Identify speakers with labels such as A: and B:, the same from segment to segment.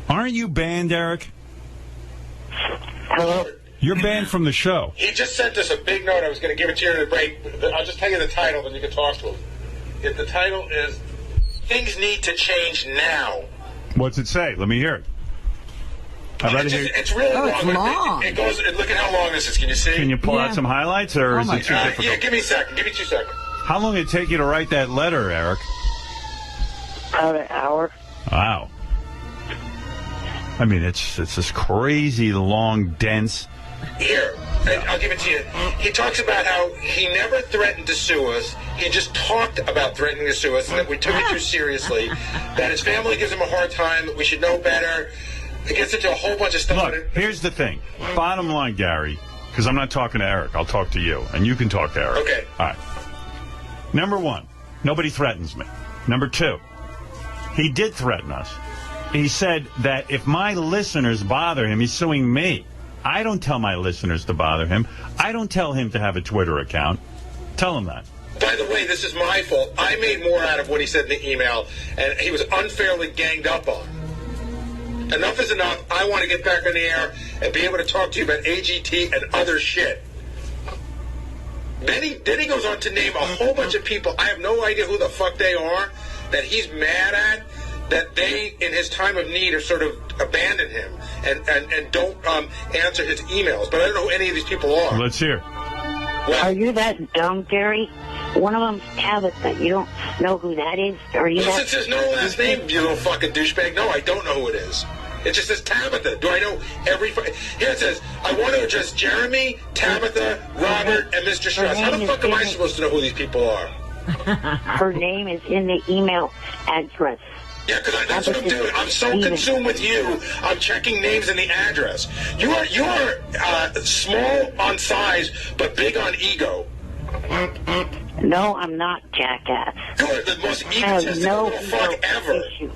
A: Aren't you banned, Eric?
B: Hello?
A: You're banned from the show.
C: He just sent us a big note. I was going to give it to you in the break. I'll just tell you the title, then you can talk to him. If the title is Things Need to Change Now.
A: What's it say? Let me hear it.
C: It's really long.
D: It's long.
C: It goes. Look at how long this is. Can you see?
A: Can you pull out some highlights, or is it too difficult?
C: Yeah, give me a second. Give me 2 seconds.
A: How long did it take you to write that letter, Eric?
B: About an hour.
A: Wow. I mean, it's this crazy, long, dense.
C: Here, I'll give it to you. He talks about how he never threatened to sue us. He just talked about threatening to sue us, and that we took it too seriously. That his family gives him a hard time. That we should know better. It gets into a whole bunch of stuff.
A: Look, here's the thing. Bottom line, Gary, because I'm not talking to Eric. I'll talk to you, and you can talk to Eric.
C: Okay.
A: All right. Number one, nobody threatens me. Number two, he did threaten us. He said that if my listeners bother him, he's suing me. I don't tell my listeners to bother him. I don't tell him to have a Twitter account. Tell him that.
C: By the way, this is my fault. I made more out of what he said in the email, and he was unfairly ganged up on. Enough is enough. I want to get back on the air and be able to talk to you about AGT and other shit. Then he goes on to name a whole bunch of people. I have no idea who the fuck they are that he's mad at, that they, in his time of need, have sort of abandoned him and don't answer his emails. But I don't know who any of these people are.
A: Let's hear.
B: Are you that dumb, Gary? One of them's Tabitha. You don't know who that is? Are you
C: Since there's no last name, you little fucking douchebag. No, I don't know who it is. It just says Tabitha. Do I know every... Here it says, I want to address Jeremy, Tabitha, Robert, and Mr. Strauss. How the fuck am I supposed to know who these people are?
B: Her name is in the email address.
C: Yeah, because that's what I'm doing. I'm so consumed with you. I'm checking names in the address. You are small on size, but big on ego.
B: No, I'm not, jackass.
C: You're the most egotistic little fuck ever.
B: Issues.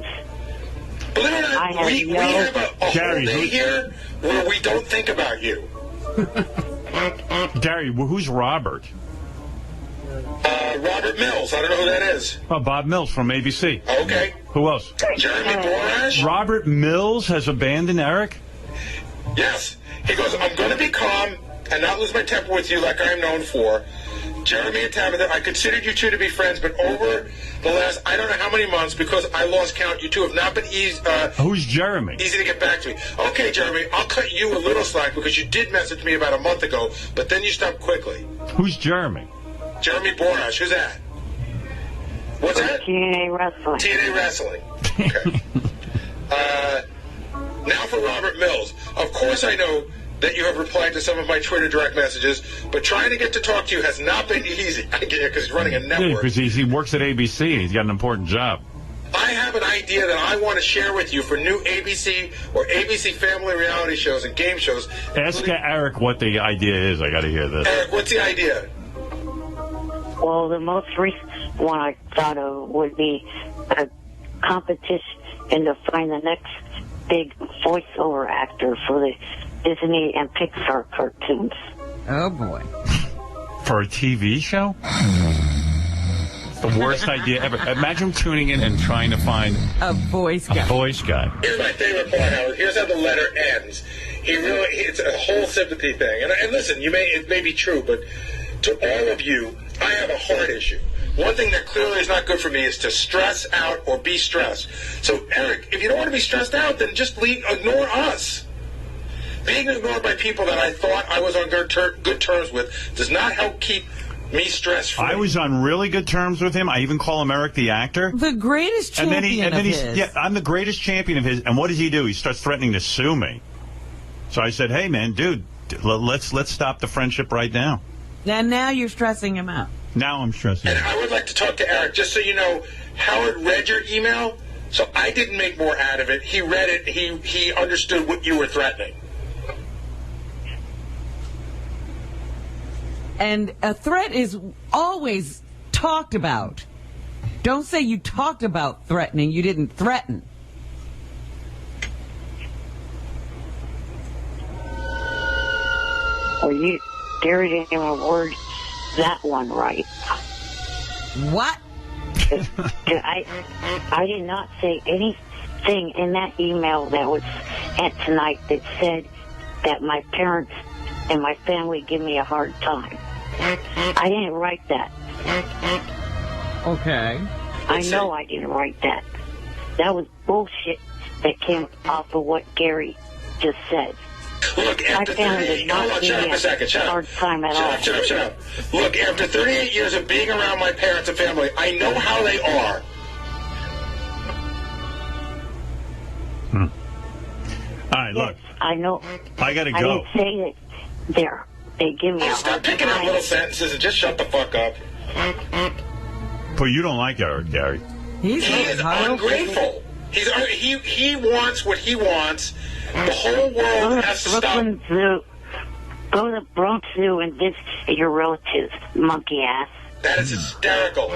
C: Believe it or not, we have a whole day here where we don't think about you.
A: Gary, who's Robert?
C: Robert Mills. I don't know who that is.
A: Oh, Bob Mills from ABC.
C: Okay.
A: Who else?
C: Jeremy Borash.
A: Robert Mills has abandoned Eric?
C: Yes. He goes, I'm going to be calm and not lose my temper with you like I'm known for. Jeremy and Tabitha, I considered you two to be friends, but over the last, I don't know how many months, because I lost count, you two have not been easy.
A: Who's Jeremy?
C: Easy to get back to me. Okay, Jeremy, I'll cut you a little slack because you did message me about a month ago, but then you stopped quickly.
A: Who's Jeremy?
C: Jeremy Borash. Who's that? What's that?
B: TNA Wrestling.
C: TNA Wrestling. Okay. Now for Robert Mills. Of course I know that you have replied to some of my Twitter direct messages, but trying to get to talk to you has not been easy. I get it, because he's running a network.
A: Because he works at ABC. He's got an important job.
C: I have an idea that I want to share with you for new ABC or ABC family reality shows and game shows.
A: Ask Eric what the idea is. I got to hear this.
C: Eric, what's the idea?
B: Well, the most recent one I thought of would be a competition to find the next big voiceover actor for the Disney and Pixar cartoons.
D: Oh, boy.
A: For a TV show? The worst idea ever. Imagine tuning in and trying to find
D: a voice guy.
C: Here's my favorite part, Howard. Here's how the letter ends. It's a whole sympathy thing. And listen, it may be true, but to all of you, I have a heart issue. One thing that clearly is not good for me is to stress out or be stressed. So, Eric, if you don't want to be stressed out, then just ignore us. Being ignored by people that I thought I was on good terms with does not help keep me stress-free.
A: I was on really good terms with him. I even call him Eric the actor.
D: The greatest champion of his.
A: Yeah, I'm the greatest champion of his. And what does he do? He starts threatening to sue me. So I said, hey, man, dude, let's stop the friendship right now.
D: And now you're stressing him out.
A: Now I'm stressing
C: And
A: him out.
C: I would like to talk to Eric, just so you know, Howard read your email, so I didn't make more out of it. He read it. He understood what you were threatening.
D: And a threat is always talked about. Don't say you talked about threatening. You didn't threaten.
B: Well, Gary didn't even word that one right.
D: What?
B: I did not say any thing in that email that was sent tonight that said that my parents and my family give me a hard time. I didn't write that.
D: Okay.
B: I know I didn't write that. That was bullshit that came off of what Gary just said.
C: Look,
B: My
C: after
B: family
C: 38,
B: did not
C: hold on,
B: give
C: shut
B: me
C: up a second, shut
B: a
C: up.
B: hard time at all.
C: Shut up. Look, after 38 years of being around my parents and family, I know how they are.
A: All right, look,
B: I know.
A: I got to
B: I
A: go.
B: didn't say that they give me a
C: Stop
B: hard
C: picking out
B: time.
C: little sentences and just shut the fuck up.
A: But you don't like Eric, Gary.
D: He's
C: He is
D: hard.
C: ungrateful. He wants what he wants. The whole
B: Go
C: world
B: to
C: has to stop.
B: Brooklyn Zoo. Go to the Bronx Zoo and visit your relatives, monkey ass.
C: That is hysterical.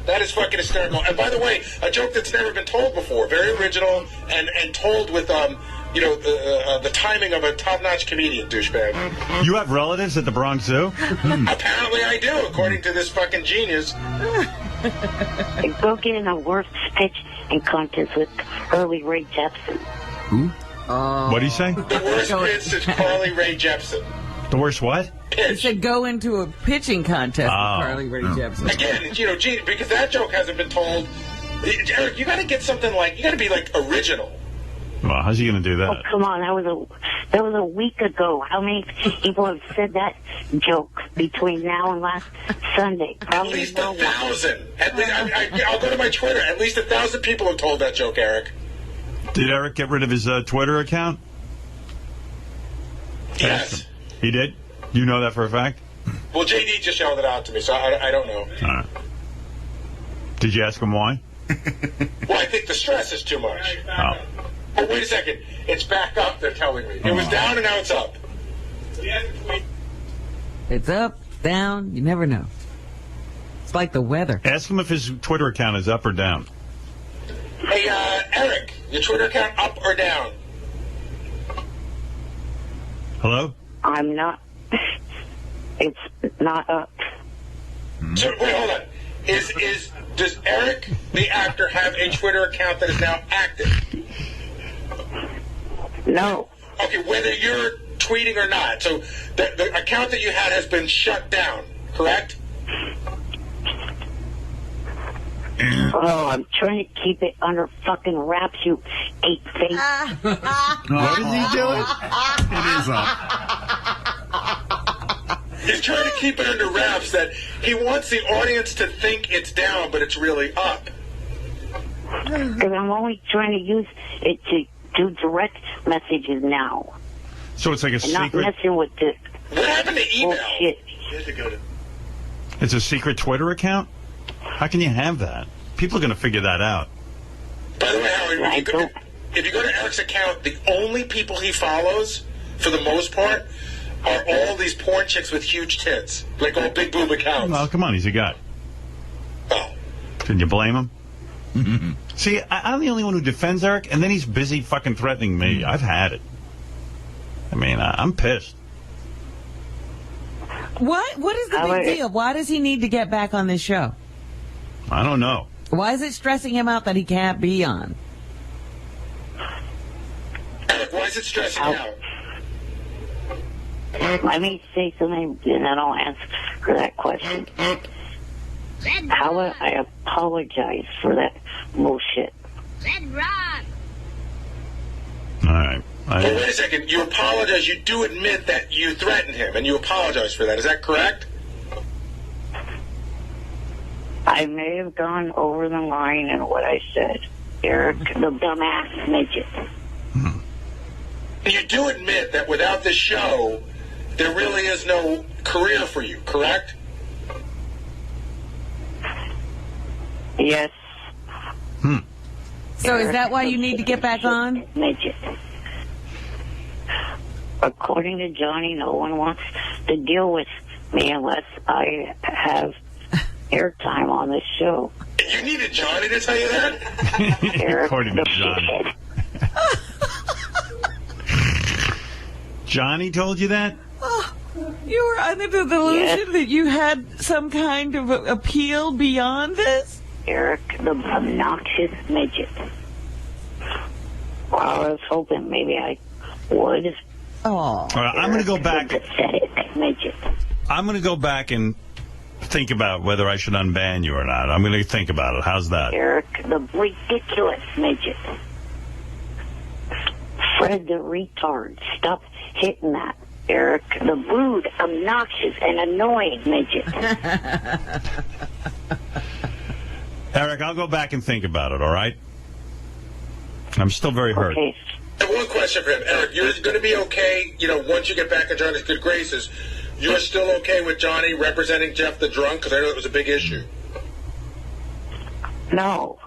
C: That is fucking hysterical. And by the way, a joke that's never been told before. Very original and told with the timing of a top-notch comedian, douchebag.
A: You have relatives at the Bronx Zoo?
C: Apparently I do, according to this fucking genius.
B: And go get in a worst pitch and contest with Early Ray Jepsen.
A: What do you say?
C: The worst pitch is Carly Rae Jepsen.
A: The worst what?
D: He
C: Pitch.
D: said go into a pitching contest
A: Oh.
D: with Carly Rae Jepsen.
C: Again, gee, because that joke hasn't been told. Eric, you got to get something you got to be original.
A: Well, how's he going to do
B: Oh,
A: that?
B: come on, that was a week ago. How many people have said that joke between now and last Sunday?
C: At
B: Probably
C: least
B: no one.
C: 1,000. At least I'll go to my Twitter. At least 1,000 people have told that joke, Eric.
A: Did Eric get rid of his Twitter account?
C: Yes.
A: He did? You know that for a fact?
C: Well, JD just yelled it out to me, so I don't know.
A: All right. Did you ask him why?
C: Well, I think the stress is too much.
A: Oh.
C: Oh, wait a second. It's back up, they're telling me. It was down and now it's up.
D: It's up, down, you never know. It's like the weather.
A: Ask him if his Twitter account is up or down.
C: Hey, Eric, your Twitter account up or down?
A: Hello?
B: I'm not. It's not up.
C: So, wait, hold on. Does Eric, the actor, have a Twitter account that is now active?
B: No.
C: Okay, whether you're tweeting or not. So the account that you had has been shut down, correct?
B: Oh, I'm trying to keep it under fucking wraps, you ape face.
E: What is he doing? It is up.
C: He's trying to keep it under wraps that he wants the audience to think it's down, but it's really up.
B: Because I'm only trying to use it to do direct messages now.
A: So it's like a
B: And not
A: secret.
B: messing with the
C: What happened to email?
B: bullshit.
A: It's a secret Twitter account? How can you have that? People are going to figure that out.
C: By the way, Howard,
B: I don't.
C: if you go to Eric's account, the only people he follows, for the most part, are all these porn chicks with huge tits. Like all big boob accounts.
A: Well, come on, he's a guy.
C: Oh.
A: Can you blame him? See, I'm the only one who defends Eric, and then he's busy fucking threatening me. I've had it. I mean, I'm pissed.
D: What is the big deal? Why does he need to get back on this show?
A: I don't know.
D: Why is it stressing him out that he can't be on?
C: Eric, why is it stressing you out?
B: Let me say something, and then I'll answer that question. Howard, I apologize for that bullshit.
A: All right.
C: But wait a second. You apologize. You do admit that you threatened him, and you apologize for that. Is that correct?
B: I may have gone over the line in what I said. Eric, the dumbass midget.
C: You do admit that without this show, there really is no career for you, correct?
B: Yes.
D: So is that why you need to get back on?
B: Midget. According to Johnny, no one wants to deal with me unless I have airtime on this show.
C: You needed Johnny to tell you that?
B: Eric,
A: According to
B: the
A: Johnny.
B: shithead.
A: Johnny told you that?
D: You were under the delusion that you had some kind of appeal beyond this?
B: Eric, the obnoxious midget. I was hoping maybe I would.
D: Oh.
A: All right, I'm going to go back.
B: Pathetic midget.
A: I'm going to go back and think about whether I should unban you or not. I'm going to think about it. How's that?
B: Eric, the ridiculous midget. Fred the retard. Stop hitting that. Eric, the rude, obnoxious, and annoying midget.
A: Eric, I'll go back and think about it, all right? I'm still very hurt.
B: Okay.
C: I have one question for him. Eric, you're going to be okay, once you get back in Johnny's good graces, you're still okay with Johnny representing Jeff the drunk? Because I know it was a big issue.
B: No.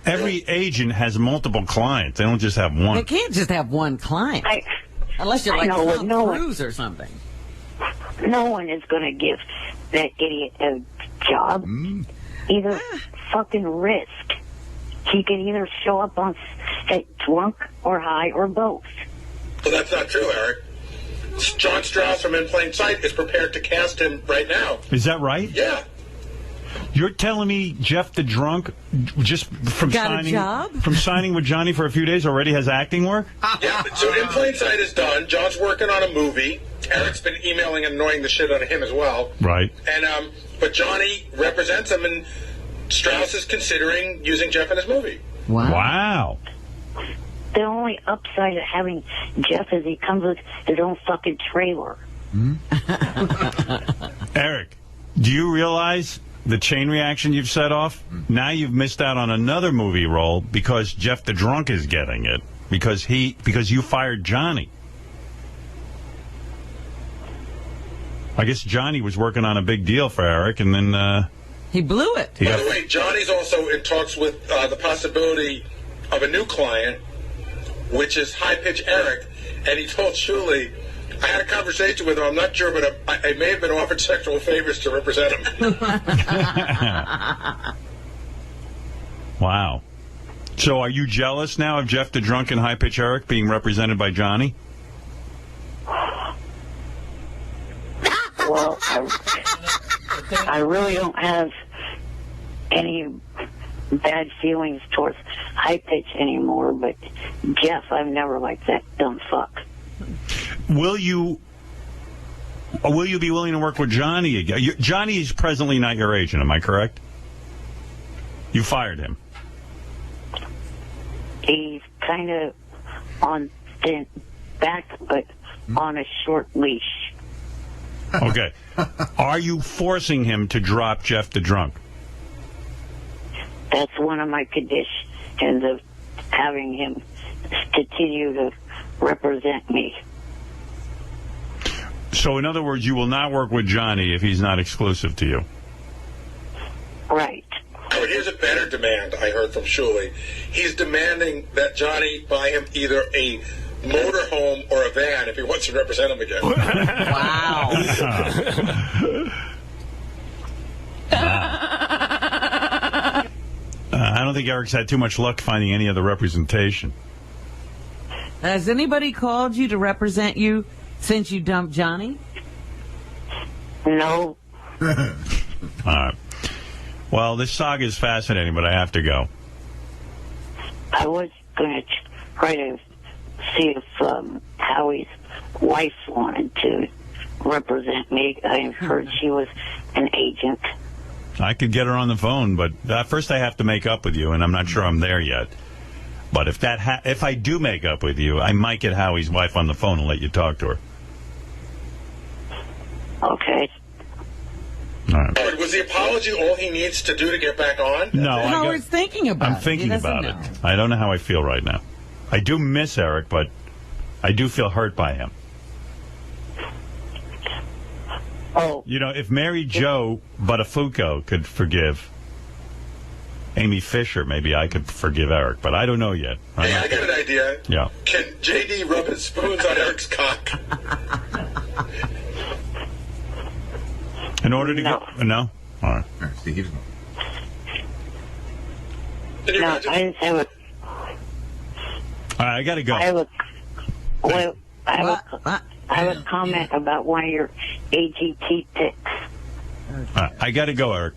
A: Every agent has multiple clients. They don't just have one.
D: They can't just have one client. Unless you're like Tom Cruise or something.
B: No one is going to give that idiot a job. Either fucking risk. He can either show up on set drunk or high or both.
C: Well, that's not true, Eric. John Strauss from In Plain Sight is prepared to cast him right now.
A: Is that right?
C: Yeah.
A: You're telling me Jeff the drunk, just from signing with Johnny for a few days, already has acting work?
C: Yeah, so In Plain Sight is done. John's working on a movie. Eric's been emailing and annoying the shit out of him as well.
A: Right.
C: And but Johnny represents him, and Strauss is considering using Jeff in his movie.
A: Wow.
B: The only upside of having Jeff is he comes with his own fucking trailer.
A: Eric, do you realize the chain reaction you've set off? Now you've missed out on another movie role because Jeff the drunk is getting it because you fired Johnny. I guess Johnny was working on a big deal for Eric, and then
D: he blew it.
C: By the way, Johnny's also in talks with the possibility of a new client, which is High Pitch Eric, and he told Shuli, I had a conversation with him, I'm not sure, but I may have been offered sexual favors to represent him.
A: Wow. So are you jealous now of Jeff the drunk and High Pitch Eric being represented by Johnny?
B: Well, I really don't have any bad feelings towards High Pitch anymore, but Jeff, I've never liked that dumb fuck.
A: Will you be willing to work with Johnny again? Johnny is presently not your agent, am I correct? You fired him.
B: He's kind of on thin back, but on a short leash.
A: Okay. Are you forcing him to drop Jeff the drunk?
B: That's one of my conditions of having him continue to represent me.
A: So, in other words, you will not work with Johnny if he's not exclusive to you.
B: Right.
C: Oh, here's a better demand I heard from Shuli. He's demanding that Johnny buy him either a motorhome or a van if he wants to represent him again.
D: Wow.
A: I don't think Eric's had too much luck finding any other representation.
D: Has anybody called you to represent you since you dumped Johnny?
B: No.
A: All right. Well, this saga is fascinating, but I have to go.
B: I was going to try to see if Howie's wife wanted to represent me. I heard she was an agent.
A: I could get her on the phone, but first I have to make up with you, and I'm not sure I'm there yet. But if I do make up with you, I might get Howie's wife on the phone and let you talk to her.
B: Okay.
A: All right.
C: Howard, was the apology all he needs to do to get back on?
A: No,
D: Howard's thinking about it.
A: I'm thinking
D: He doesn't
A: about
D: know.
A: it. I don't know how I feel right now. I do miss Eric, but I do feel hurt by him.
B: Oh.
A: You know, if Mary Jo Buttafuoco could forgive Amy Fisher, maybe I could forgive Eric, but I don't know yet.
C: Hey, I got an idea.
A: Yeah.
C: Can JD rub his spoons on Eric's cock?
A: In order to
B: No.
A: get... No? All right.
C: Can you
B: No,
C: imagine?
B: I just have a...
A: All right, I got to go.
B: I have a... Well, I
D: What?
B: have a comment about one of your AGT picks.
A: All right, I got to go, Eric.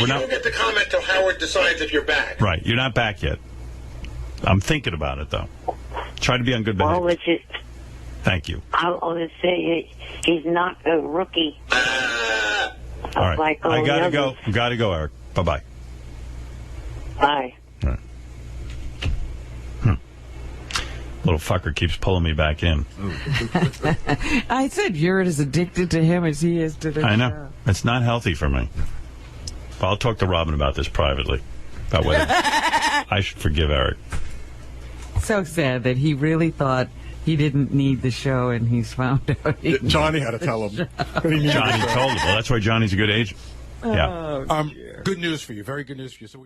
C: You don't get to comment till Howard decides if you're back.
A: Right, you're not back yet. I'm thinking about it, though. Try to be on good behavior.
B: Well, it's just,
A: Thank you.
B: I'll always say he's not a rookie.
A: All right.
B: Like all
A: I got to
B: the
A: go.
B: others.
A: Got to go, Eric. Bye-bye.
B: Bye.
A: All right. Little fucker keeps pulling me back in.
D: I said you're as addicted to him as he is to the
A: I know.
D: show.
A: It's not healthy for me. But I'll talk to Robin about this privately. About whether I should forgive Eric.
D: So sad that he really thought he didn't need the show, and he's found out.
F: Johnny had to tell him. That he needed
A: Johnny
F: the show.
A: told him. Well, that's why Johnny's a good agent. Yeah.
D: Oh,
F: Good news for you. Very good news for you. So we